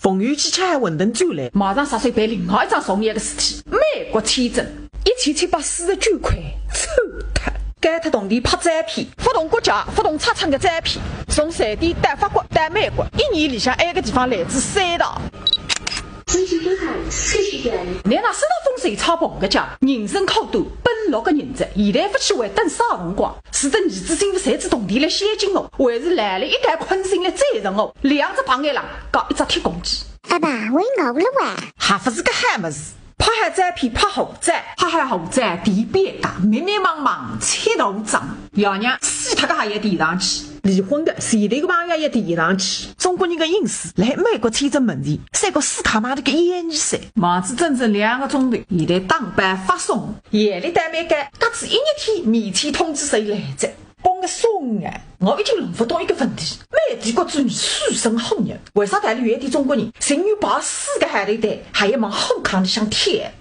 冯玉机枪还混沌转来，马上杀碎办另外一桩送业的事体，美国签证1749块，臭他！该他同地拍展片，不同国家、不同尺寸的展片，从瑞典到法国到美国，一年里向埃个地方来自3趟。今时收看40元。你那收到风水超捧个家，人生靠多，奔落个人质，现在不去为等啥辰光？使得儿子政府才子同地来先进哦，还是来了一代困性来宰人哦，两只胖眼狼搞一只铁公鸡。爸爸，我饿了哇！还不是个嗨么子？拍海展片拍豪宅，拍海豪宅地边大，密密麻麻七头脏，爷娘死他个还要提上去。离婚的前头个朋友也提上去。中国人的隐私来美国签证问题，3个死他妈的个眼耳塞。忙子整整2个钟头，现在当班发送，夜里带没干，各自1日天面前通知谁来着？帮个送啊！我已经弄不懂一个问题：美帝国主义书生好人，为啥带了原地中国人，情愿把4个海里带，还要往后扛的想贴？